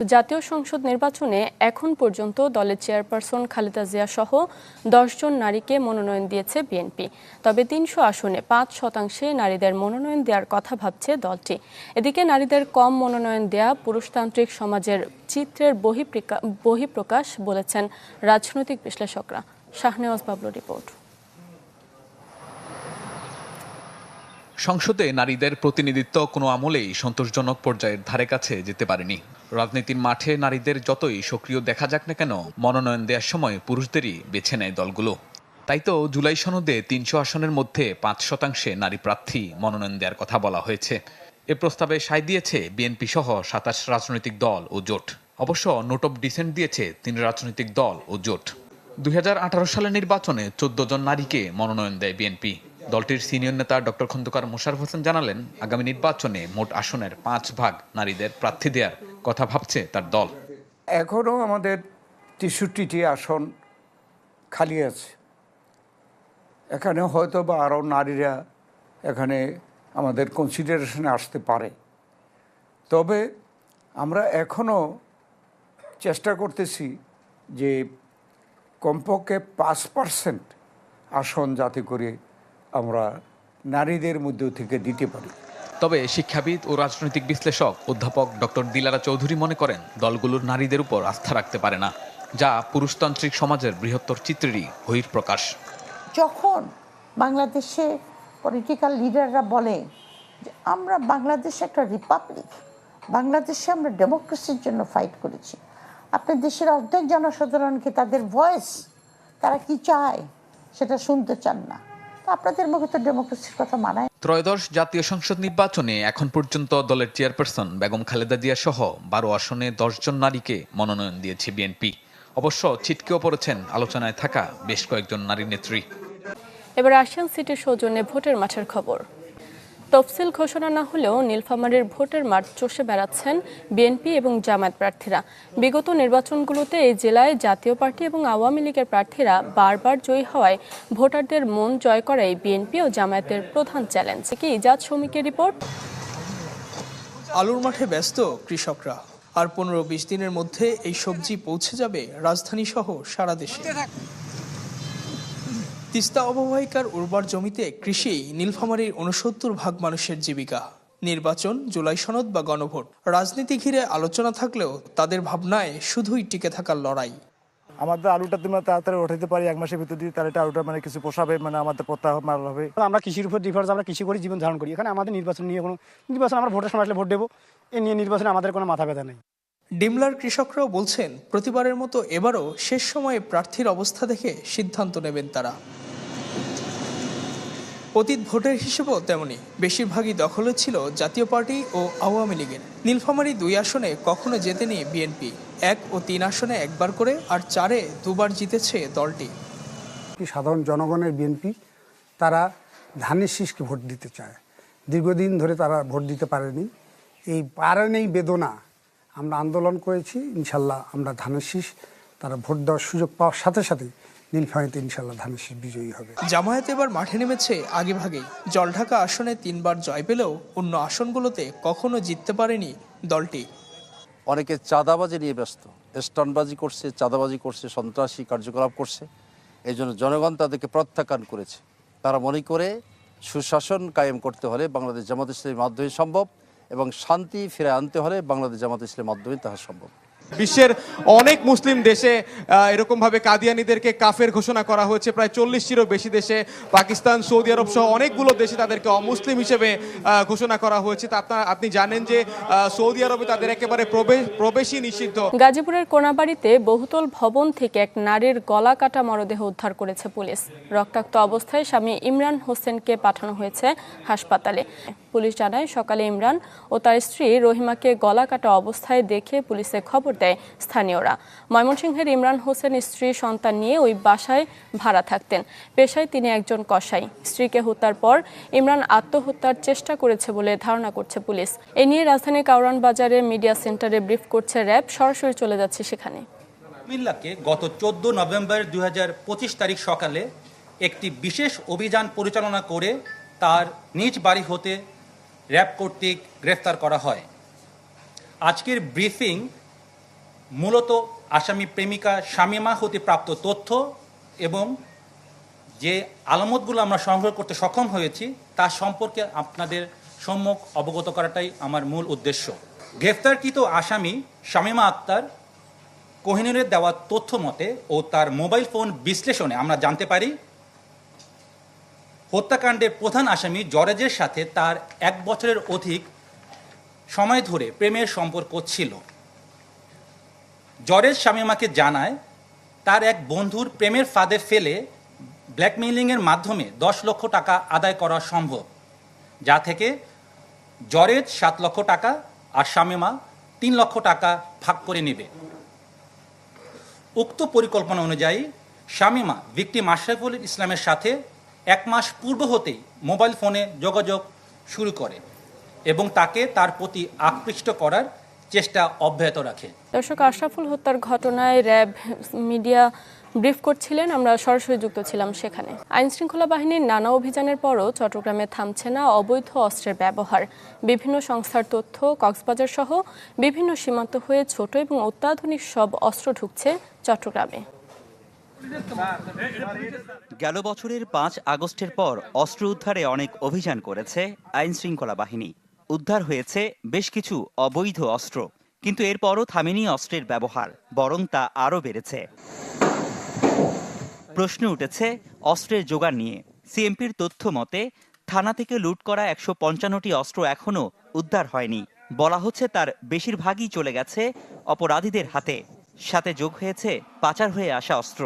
জাতীয় সংসদ নির্বাচনে এখন পর্যন্ত দলের চেয়ারপারসন খালেদা জিয়া সহ 10 জন নারীকে মনোনয়ন দিয়েছে বিএনপি। তবে 300 আসনে 5% নারীদের মনোনয়ন দেওয়ার কথা ভাবছে দলটি। এদিকে নারীদের কম মনোনয়ন দেয়া পুরুষতান্ত্রিক সমাজের চিত্রের বহিঃপ্রকাশ বলেছেন রাজনৈতিক বিশ্লেষকরা। শাহনেওয়াজ বাবলুর রিপোর্ট। সংসদে নারীদের প্রতিনিধিত্ব কোনো আমলেই সন্তোষজনক পর্যায়ের ধারে কাছে যেতে পারেনি। রাজনীতির মাঠে নারীদের যতই সক্রিয় দেখা যাক না কেন, মনোনয়ন দেওয়ার সময় পুরুষদেরই বেছে নেয় দলগুলো। তাই তো জুলাই সনদে 300 আসনের মধ্যে 5% নারী প্রার্থী মনোনয়ন দেওয়ার কথা বলা হয়েছে। এ প্রস্তাবে সায় দিয়েছে বিএনপি সহ 27 রাজনৈতিক দল ও জোট। অবশ্য নোট অব ডিসেন্ট দিয়েছে 3 রাজনৈতিক দল ও জোট। 2018 সালের নির্বাচনে 14 জন নারীকে মনোনয়ন দেয় বিএনপি। দলটির সিনিয়র নেতা ডক্টর খন্দকার মোশাররফ হোসেন জানালেন, আগামী নির্বাচনে মোট আসনের 5 ভাগ নারীদের প্রার্থী দেওয়ার কথা ভাবছে তার দল। এখনও আমাদের 63টি আসন খালি আছে। এখানে হয়তো বা আরও নারীরা এখানে আমাদের কনসিডারেশনে আসতে পারে। তবে আমরা এখনও চেষ্টা করতেছি যে কমপক্ষে 5% আসন যাতে করে আমরা নারীদের মধ্য থেকে দিতে পারি। তবে শিক্ষাবিদ ও রাজনৈতিক বিশ্লেষক অধ্যাপক ডক্টর দিলারা চৌধুরী মনে করেন, দলগুলোর নারীদের উপর আস্থা রাখতে পারে না, যা পুরুষতান্ত্রিক সমাজের বৃহত্তর চিত্রেরই বহিঃপ্রকাশ। যখন বাংলাদেশে পলিটিক্যাল লিডাররা বলে যে আমরা বাংলাদেশে একটা রিপাবলিক, বাংলাদেশে আমরা ডেমোক্রেসির জন্য ফাইট করেছি, আপনার দেশের অর্ধেক জনসাধারণকে তাদের ভয়েস, তারা কি চায় সেটা শুনতে চান না, তো আপনাদের মুখে তো ডেমোক্রেসির কথা মানায়। ত্রয়োদশ জাতীয় সংসদ নির্বাচনে এখন পর্যন্ত দলের চেয়ারপারসন বেগম খালেদা জিয়া সহ 12 আসনে 10 জন নারীকে মনোনয়ন দিয়েছে বিএনপি। অবশ্য ছিটকেও পড়েছেন আলোচনায় থাকা বেশ কয়েকজন নারী নেত্রী। এবার আশিয়ান সিটির সৌজন্যে ভোটের মাঠের খবর। তফসিল ঘোষণা না হলেও নীলফামারীর ভোটের মাঠ চষে বেড়াচ্ছেন বিএনপি এবং জামায়াত প্রার্থীরা। বিগত নির্বাচনগুলোতে এই জেলায় জাতীয় পার্টি এবং আওয়ামী লীগের প্রার্থীরা বারবার জয়ী হওয়ায় ভোটারদের মন জয় করাই বিএনপি ও জামায়াতের প্রধান চ্যালেঞ্জ। কি ইজাজ শৌমিকের রিপোর্ট। আলুর মাঠে ব্যস্ত কৃষকরা। আর 15-20 দিনের মধ্যে এই সবজি পৌঁছে যাবে রাজধানী সহ সারা দেশে। তিস্তা অববাহিকার উর্বর জমিতে কৃষি নীলফামারীর 69% মানুষের জীবিকা। নির্বাচন, জুলাই সনদ বা গণভোট, রাজনীতি ঘিরে আলোচনা থাকলেও তাদের ভাবনায় শুধুই টিকে থাকার লড়াই। আমাদের আলুটা তোমরা তাড়াতাড়ি উঠাইতে পারি, 1 মাসের ভিতর দিয়ে, তাহলে আলুটা মানে কিছু পোষাবে, মানে আমাদের প্রত্যাহ মারা হবে। আমরা কৃষির উপর ডিফারেন্স, আমরা কৃষি করে জীবন ধারণ করি। এখানে আমাদের নির্বাচন নিয়ে কোনো নির্বাচন, আমরা ভোটের সময় আসলে ভোট দেবো, এ নিয়ে নির্বাচনে আমাদের কোনো মাথা ব্যথা নেই। ডিমলার কৃষকরাও বলছেন, প্রতিবারের মতো এবারও শেষ সময়ে প্রার্থীর অবস্থা দেখে সিদ্ধান্ত নেবেন তারা। অতীত ভোটের হিসেবেও তেমনি, বেশিরভাগই দখলে ছিল জাতীয় পার্টি ও আওয়ামী লীগের। নীলফামারী 2 আসনে কখনো জেতেনি বিএনপি, 1 ও 3 আসনে একবার করে, আর 4-এ 2বার জিতেছে দলটি। সাধারণ জনগণের বিএনপি তারা ধানের শীষকে ভোট দিতে চায়। দীর্ঘদিন ধরে তারা ভোট দিতে পারেনি। এই পারেনি বেদনা আমরা আন্দোলন করেছি, ইনশাল্লাহ আমরা ধানের শীষ তারা ভোট দেওয়ার সুযোগ পাওয়ার সাথে সাথে নীলফামারীতে ইনশাল্লাহ ধানের শীষ বিজয়ী হবে। জামায়াত এবার মাঠে নেমেছে আগেভাগেই। জলঢাকা আসনে 3বার জয় পেলেও অন্য আসনগুলোতে কখনো জিততে পারেনি দলটি। অনেকে চাঁদাবাজি নিয়ে ব্যস্ত, স্টানবাজি করছে, চাঁদাবাজি করছে, সন্ত্রাসী কার্যকলাপ করছে। এই জন্য জনগণ তাদেরকে প্রত্যাখ্যান করেছে। তারা মনে করে সুশাসন কায়েম করতে হলে বাংলাদেশ জামাত ইসলামের মাধ্যমে সম্ভব, এবং শান্তি ফিরে আনতে হলে বাংলাদেশ জামাত ইসলামের মাধ্যমে তাহা সম্ভব। বিশ্বের অনেক মুসলিম দেশে এরকমভাবে কাদিয়ানীদেরকে কাফের ঘোষণা করা হয়েছে। প্রায় 40টিরও বেশি দেশে, পাকিস্তান, সৌদি আরব সহ অনেকগুলো দেশে তাদেরকে অমুসলিম হিসেবে ঘোষণা করা হয়েছে। তা আপনি জানেন যে সৌদি আরবে তাদের একেবারে প্রবেশই নিষিদ্ধ। গাজীপুরের কোনাবাড়িতে বহুতল ভবন থেকে এক নারীর গলা কাটা মরদেহ উদ্ধার করেছে পুলিশ। রক্তাক্ত অবস্থায় স্বামী ইমরান হোসেনকে পাঠানো হয়েছে হাসপাতালে। পুলিশ জানায়, সকালে ইমরান ও তার স্ত্রী রহিমাকে গলা কাটা অবস্থায় দেখে পুলিশে খবর দেয় স্থানীয়রা। ময়মনসিংহের ইমরান হোসেন স্ত্রী সন্তান নিয়ে ওই বাসায় ভাড়া থাকতেন। পেশায় তিনি একজন কসাই। স্ত্রীকে হত্যার পর ইমরান আত্মহত্যার চেষ্টা করেছে বলে ধারণা করছে পুলিশ। এ নিয়ে রাজধানীর কাউরান বাজারে মিডিয়া সেন্টারে ব্রিফ করছে র্যাব। সরাসরি চলে যাচ্ছে সেখানে। কুমিল্লাকে গত 14 নভেম্বর 2025 তারিখ সকালে একটি বিশেষ অভিযান পরিচালনা করে তার নিজ বাড়ি হতে র্যাব কর্তৃক গ্রেফতার করা হয়। আজকের ব্রিফিং মূলত আসামি প্রেমিকা শামীমা হতে প্রাপ্ত তথ্য এবং যে আলামতগুলো আমরা সংগ্রহ করতে সক্ষম হয়েছি তা সম্পর্কে আপনাদের সম্মুখ অবগত করাটাই আমার মূল উদ্দেশ্য। গ্রেফতারকৃত আসামি শামীমা আক্তার কোহিনুরের দেওয়া তথ্য মতে ও তার মোবাইল ফোন বিশ্লেষণে আমরা জানতে পারি হত্যাকাণ্ডের প্রধান আসামি জরেজের সাথে তার 1 বছরের অধিক সময় ধরে প্রেমের সম্পর্ক ছিল। জরেজ শামীমাকে জানায় তার এক বন্ধুর প্রেমের ফাঁদে ফেলে ব্ল্যাকমেইলিংয়ের মাধ্যমে 10 লক্ষ টাকা আদায় করা সম্ভব, যা থেকে জরেজ 7 লক্ষ টাকা আর শামীমা 3 লক্ষ টাকা ভাগ করে নেবে। উক্ত পরিকল্পনা অনুযায়ী শামীমা ভিকটিম আশরাফুল ইসলামের সাথে 1 মাস পূর্ব হতেই মোবাইল ফোনে যোগাযোগ শুরু করে এবং তাকে তার প্রতি আকৃষ্ট করার চেষ্টা অব্যাহত রাখে। দর্শক, আশরাফুল হত্যার ঘটনায় র্যাব মিডিয়া ব্রিফ করছিলেন, আমরা সরাসরি যুক্ত ছিলাম সেখানে। আইনশৃঙ্খলা বাহিনীর নানা অভিযানের পরও চট্টগ্রামে থামছে না অবৈধ অস্ত্রের ব্যবহার। বিভিন্ন সংস্থার তথ্য, কক্সবাজার সহ বিভিন্ন সীমান্ত হয়ে ছোট এবং অত্যাধুনিক সব অস্ত্র ঢুকছে চট্টগ্রামে। গেল বছরের 5 আগস্টের পর অস্ত্র উদ্ধারে অনেক অভিযান করেছে আইনশৃঙ্খলা বাহিনী। উদ্ধার হয়েছে বেশ কিছু অবৈধ অস্ত্র, কিন্তু এরপরও থামেনি অস্ত্রের ব্যবহার, বরং তা আরও বেড়েছে। প্রশ্ন উঠেছে অস্ত্রের জোগান নিয়ে। সিএমপির তথ্য মতে থানা থেকে লুট করা 155টি অস্ত্র এখনও উদ্ধার হয়নি। বলা হচ্ছে তার বেশিরভাগই চলে গেছে অপরাধীদের হাতে, সাথে যোগ হয়েছে পাচার হয়ে আসা অস্ত্র।